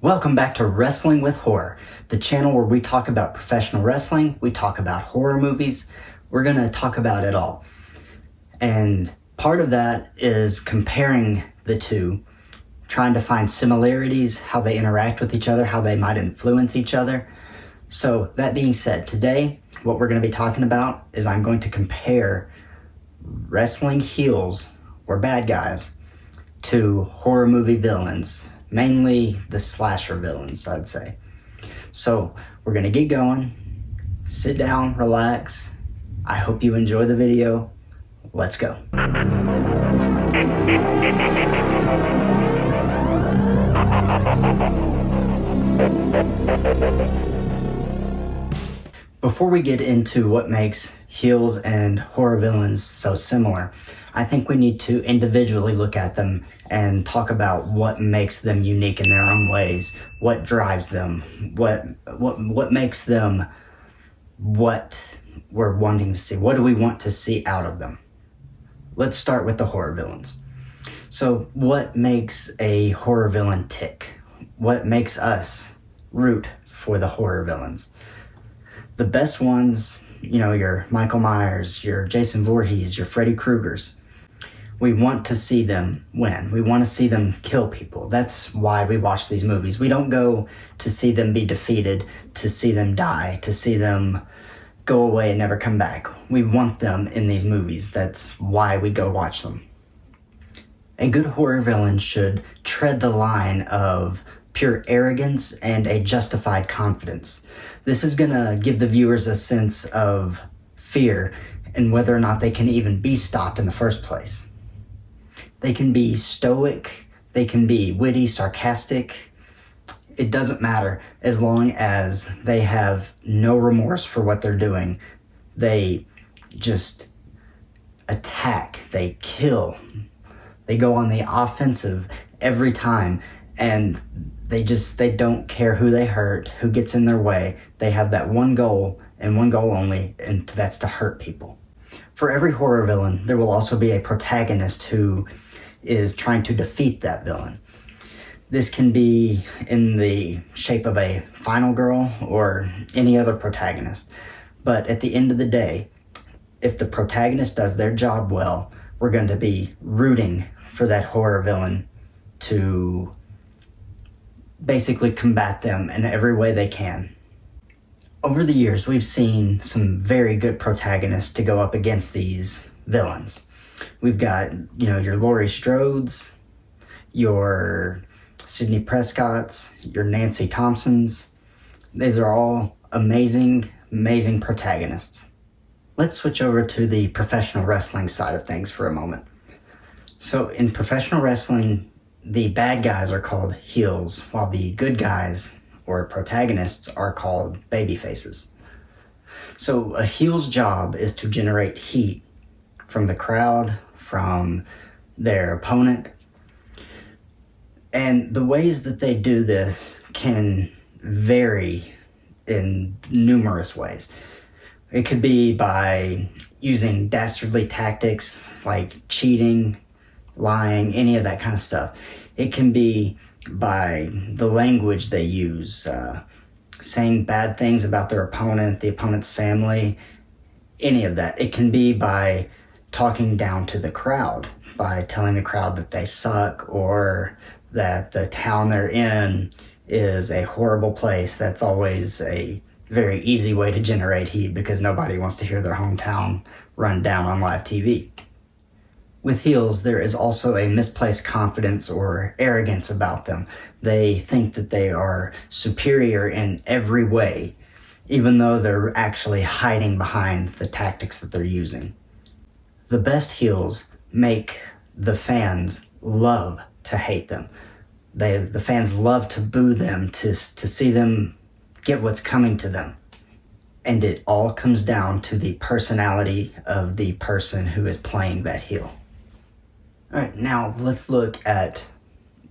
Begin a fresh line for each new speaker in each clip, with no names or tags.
Welcome back to Wrestling with Horror, the channel where we talk about professional wrestling, we talk about horror movies, we're going to talk about it all. And part of that is comparing the two, trying to find similarities, how they interact with each other, how they might influence each other. So that being said, today what we're going to be talking about is I'm going to compare wrestling heels or bad guys to horror movie villains. Mainly the slasher villains, I'd say. So we're gonna get going. Sit down, relax. I hope you enjoy the video. Let's go. Before we get into what makes heels and horror villains so similar, I think we need to individually look at them and talk about what makes them unique in their own ways, what drives them, what makes them what we're wanting to see. What do we want to see out of them? Let's start with the horror villains. So what makes a horror villain tick? What makes us root for the horror villains? The best ones, your Michael Myers, your Jason Voorhees, your Freddy Kruegers. We want to see them win. We want to see them kill people. That's why we watch these movies. We don't go to see them be defeated, to see them die, to see them go away and never come back. We want them in these movies. That's why we go watch them. A good horror villain should tread the line of pure arrogance and a justified confidence. This is gonna give the viewers a sense of fear and whether or not they can even be stopped in the first place. They can be stoic, they can be witty, sarcastic. It doesn't matter as long as they have no remorse for what they're doing. They just attack, they kill, they go on the offensive every time, and they don't care who they hurt, who gets in their way. They have that one goal and one goal only, and that's to hurt people. For every horror villain, there will also be a protagonist who is trying to defeat that villain. This can be in the shape of a final girl or any other protagonist. But at the end of the day, if the protagonist does their job well, we're going to be rooting for that horror villain to basically combat them in every way they can. Over the years, we've seen some very good protagonists to go up against these villains. We've got, your Laurie Strodes, your Sidney Prescotts, your Nancy Thompsons. These are all amazing, amazing protagonists. Let's switch over to the professional wrestling side of things for a moment. So in professional wrestling, the bad guys are called heels, while the good guys or protagonists are called babyfaces. So a heel's job is to generate heat from the crowd, from their opponent. And the ways that they do this can vary in numerous ways. It could be by using dastardly tactics like cheating, lying, any of that kind of stuff. It can be by the language they use, saying bad things about their opponent, the opponent's family, any of that. It can be by talking down to the crowd, by telling the crowd that they suck or that the town they're in is a horrible place. That's always a very easy way to generate heat because nobody wants to hear their hometown run down on live TV. With heels, there is also a misplaced confidence or arrogance about them. They think that they are superior in every way, even though they're actually hiding behind the tactics that they're using. The best heels make the fans love to hate them. The fans love to boo them, to see them get what's coming to them. And it all comes down to the personality of the person who is playing that heel. All right, now let's look at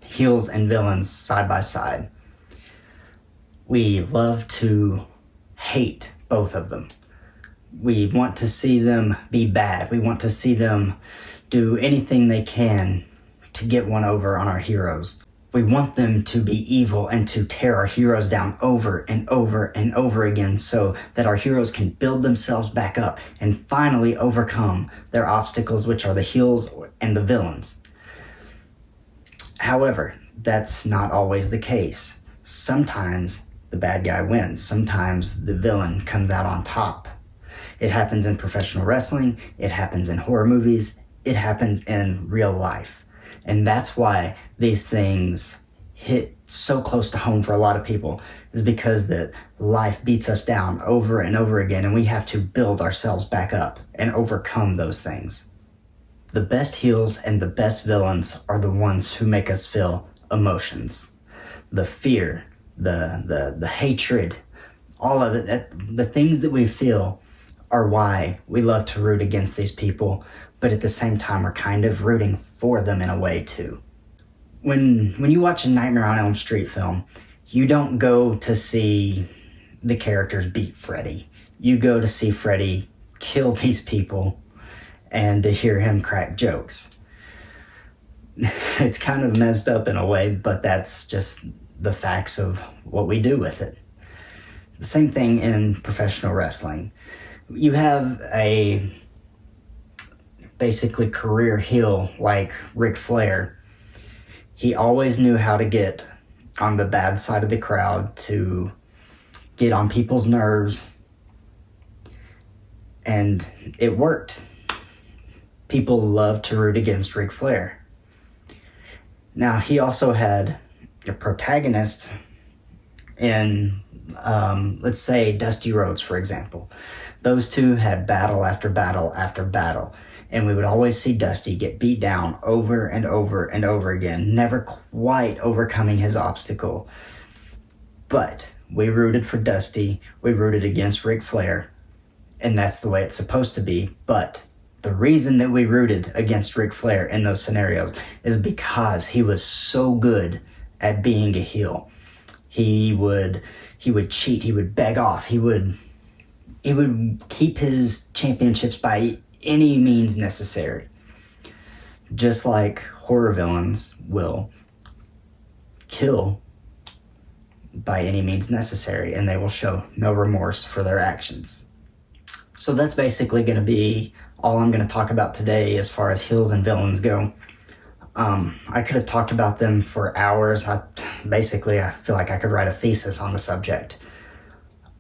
heels and villains side by side. We love to hate both of them. We want to see them be bad. We want to see them do anything they can to get one over on our heroes. We want them to be evil and to tear our heroes down over and over and over again so that our heroes can build themselves back up and finally overcome their obstacles, which are the heels and the villains. However, that's not always the case. Sometimes the bad guy wins. Sometimes the villain comes out on top. It happens in professional wrestling. It happens in horror movies. It happens in real life. And that's why these things hit so close to home for a lot of people, is because that life beats us down over and over again, and we have to build ourselves back up and overcome those things. The best heels and the best villains are the ones who make us feel emotions. The fear, the hatred, all of it, the things that we feel are why we love to root against these people, but at the same time we're kind of rooting for them in a way too. When you watch a Nightmare on Elm Street film, you don't go to see the characters beat Freddy. You go to see Freddy kill these people and to hear him crack jokes. It's kind of messed up in a way, but that's just the facts of what we do with it. The same thing in professional wrestling. You have a basically career heel like Ric Flair. He always knew how to get on the bad side of the crowd, to get on people's nerves, and it worked. People loved to root against Ric Flair. Now, he also had a protagonist in, let's say, Dusty Rhodes, for example. Those two had battle after battle after battle. And we would always see Dusty get beat down over and over and over again, never quite overcoming his obstacle. But we rooted for Dusty, we rooted against Ric Flair, and that's the way it's supposed to be. But the reason that we rooted against Ric Flair in those scenarios is because he was so good at being a heel. He would cheat, he would beg off, he would keep his championships by any means necessary. Just like horror villains will kill by any means necessary, and they will show no remorse for their actions. So that's basically going to be all I'm going to talk about today as far as heels and villains go. I could have talked about them for hours. I feel like I could write a thesis on the subject.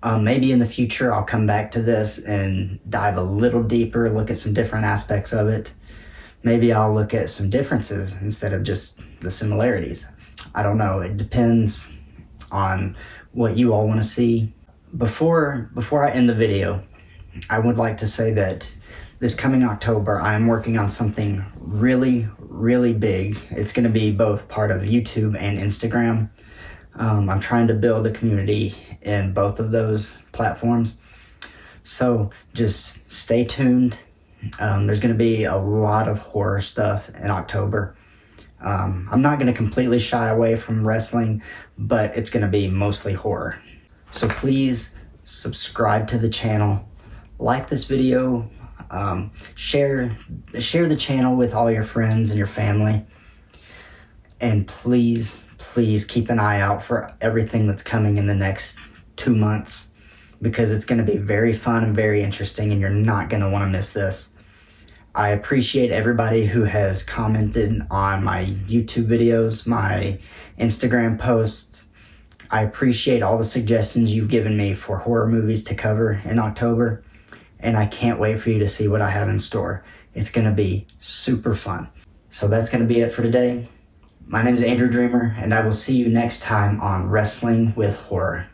Maybe in the future I'll come back to this and dive a little deeper, look at some different aspects of it. Maybe I'll look at some differences instead of just the similarities. I don't know. It depends on what you all want to see. Before I end the video, I would like to say that this coming October, I am working on something really, really big. It's going to be both part of YouTube and Instagram. I'm trying to build a community in both of those platforms. So just stay tuned. There's going to be a lot of horror stuff in October. I'm not going to completely shy away from wrestling, but it's going to be mostly horror. So please subscribe to the channel, like this video, share the channel with all your friends and your family, and please keep an eye out for everything that's coming in the next 2 months, because it's going to be very fun and very interesting, and you're not going to want to miss this. I appreciate everybody who has commented on my YouTube videos, my Instagram posts. I appreciate all the suggestions you've given me for horror movies to cover in October, and I can't wait for you to see what I have in store. It's going to be super fun. So that's going to be it for today. My name is Andrew Dreamer, and I will see you next time on Wrestling with Horror.